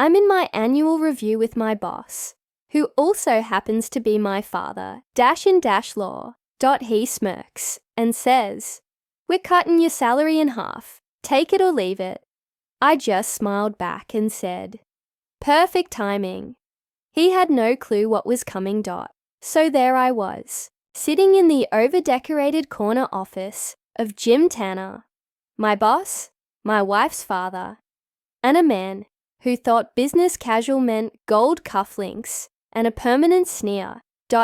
I'm in my annual review with my boss, who also happens to be my father, --law. He smirks and says, "We're cutting your salary in half. Take it or leave it." I just smiled back and said, "Perfect timing." He had no clue what was coming. So there I was, sitting in the over-decorated corner office of Jim Tanner, my boss, my wife's father, and a man who thought business casual meant gold cufflinks and a permanent sneer.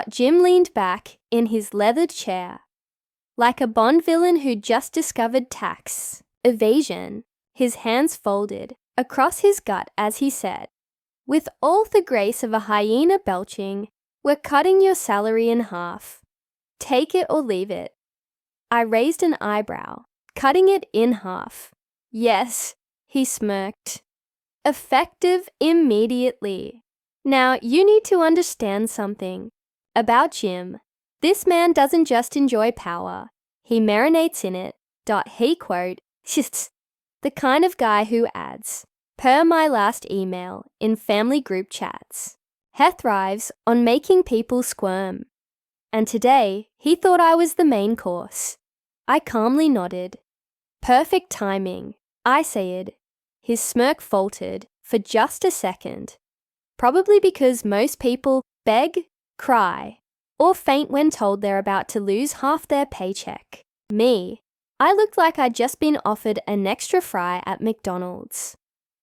Jim leaned back in his leathered chair, like a Bond villain who'd just discovered tax evasion, his hands folded across his gut as he said, with all the grace of a hyena belching, "We're cutting your salary in half. Take it or leave it." I raised an eyebrow. "Cutting it in half." "Yes," he smirked. "Effective immediately." Now, you need to understand something about Jim. This man doesn't just enjoy power. He marinates in it. He quote, the kind of guy who adds, per my last email in family group chats, he thrives on making people squirm. And today, he thought I was the main course. I calmly nodded. "Perfect timing," I said. His smirk faltered for just a second, probably because most people beg, cry, or faint when told they're about to lose half their paycheck. Me, I looked like I'd just been offered an extra fry at McDonald's.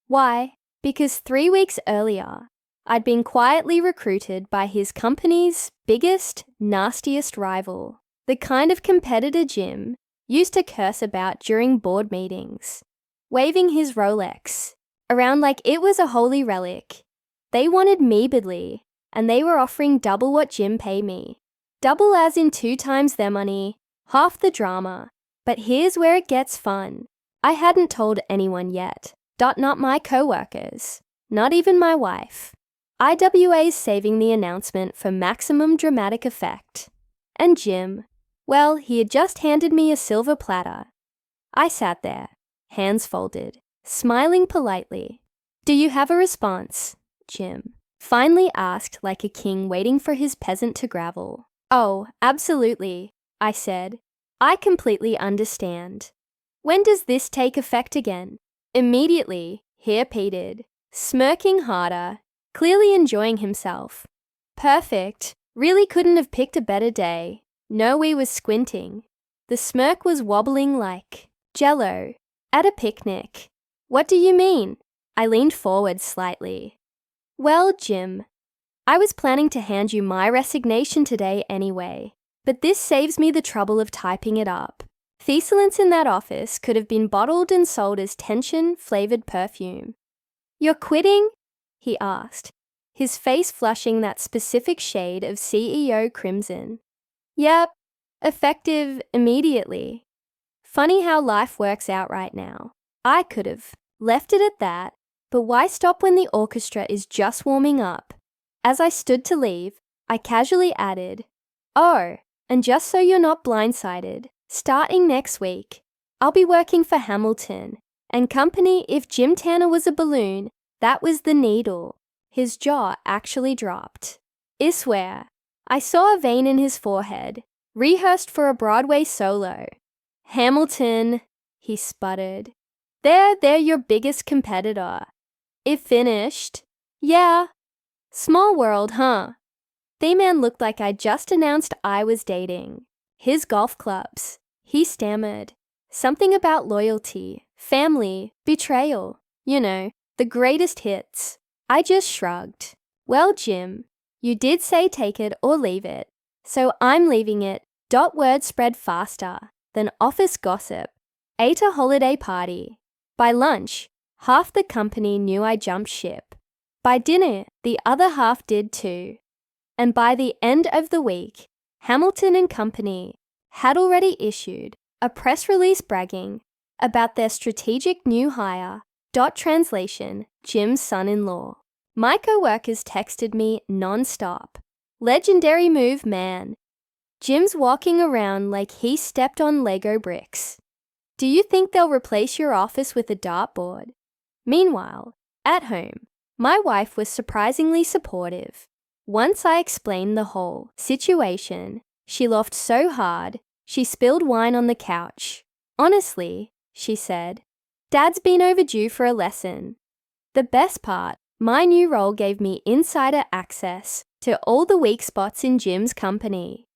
Why? Because 3 weeks earlier, I'd been quietly recruited by his company's biggest, nastiest rival, the kind of competitor Jim used to curse about during board meetings, waving his Rolex around like it was a holy relic. They wanted me badly, and they were offering double what Jim paid me. Double as in 2 times their money, half the drama. But here's where it gets fun. I hadn't told anyone yet. Not my co-workers. Not even my wife. IWA's saving the announcement for maximum dramatic effect. And Jim, well, he had just handed me a silver platter. I sat there, hands folded, smiling politely. "Do you have a response?" Jim finally asked like a king waiting for his peasant to gravel. "Oh, absolutely," I said. "I completely understand. When does this take effect again?" "Immediately," he repeated, smirking harder, clearly enjoying himself. "Perfect. Really couldn't have picked a better day." No, we was squinting. The smirk was wobbling like Jell-O at a picnic. "What do you mean?" I leaned forward slightly. "Well, Jim, I was planning to hand you my resignation today anyway, but this saves me the trouble of typing it up. Thesalence in that office could have been bottled and sold as tension-flavored perfume." "You're quitting?" he asked, his face flushing that specific shade of CEO crimson. "Yep, effective immediately." Funny how life works out right now. I could have left it at that, but why stop when the orchestra is just warming up? As I stood to leave, I casually added, "Oh, and just so you're not blindsided, starting next week, I'll be working for Hamilton and Company. If Jim Tanner was a balloon, that was the needle." His jaw actually dropped. I swear, I saw a vein in his forehead, rehearsed for a Broadway solo. "Hamilton," he sputtered. They're your biggest competitor." "It finished." "Yeah." "Small world, huh?" The man looked like I just announced I was dating. His golf clubs. He stammered. Something about loyalty, family, betrayal. You know, the greatest hits. I just shrugged. "Well, Jim, you did say take it or leave it, so I'm leaving it." Word spread faster than office gossip. Ate a holiday party. By lunch, half the company knew I jumped ship. By dinner, the other half did too. And by the end of the week, Hamilton and Company had already issued a press release bragging about their strategic new hire. Translation, Jim's son-in-law. My co-workers texted me non-stop. "Legendary move, man. Jim's walking around like he stepped on Lego bricks. Do you think they'll replace your office with a dartboard?" Meanwhile, at home, My wife was surprisingly supportive. Once I explained the whole situation, she laughed so hard, she spilled wine on the couch. Honestly, she said, Dad's been overdue for a lesson. The best part, my new role gave me insider access to all the weak spots in Jim's company.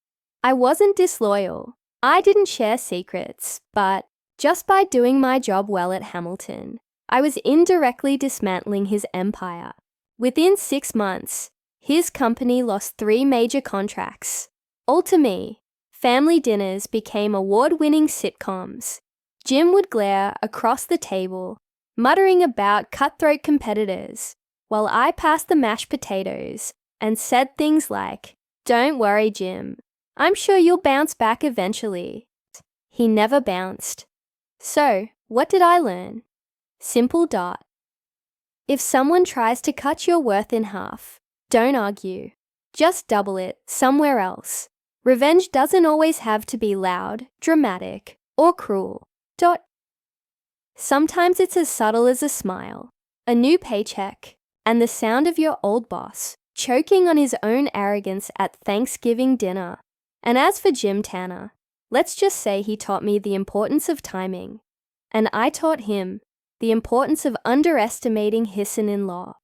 I wasn't disloyal. I didn't share secrets, but just by doing my job well at Hamilton, I was indirectly dismantling his empire. Within 6 months, his company lost 3 major contracts. All to me. Family dinners became award-winning sitcoms. Jim would glare across the table, muttering about cutthroat competitors, while I passed the mashed potatoes and said things like, "Don't worry, Jim. I'm sure you'll bounce back eventually." He never bounced. So, what did I learn? Simple dot. If someone tries to cut your worth in half, don't argue. Just double it somewhere else. Revenge doesn't always have to be loud, dramatic, or cruel. Dot. Sometimes it's as subtle as a smile, a new paycheck, and the sound of your old boss choking on his own arrogance at Thanksgiving dinner. And as for Jim Tanner, let's just say he taught me the importance of timing, and I taught him the importance of underestimating his son-in-law.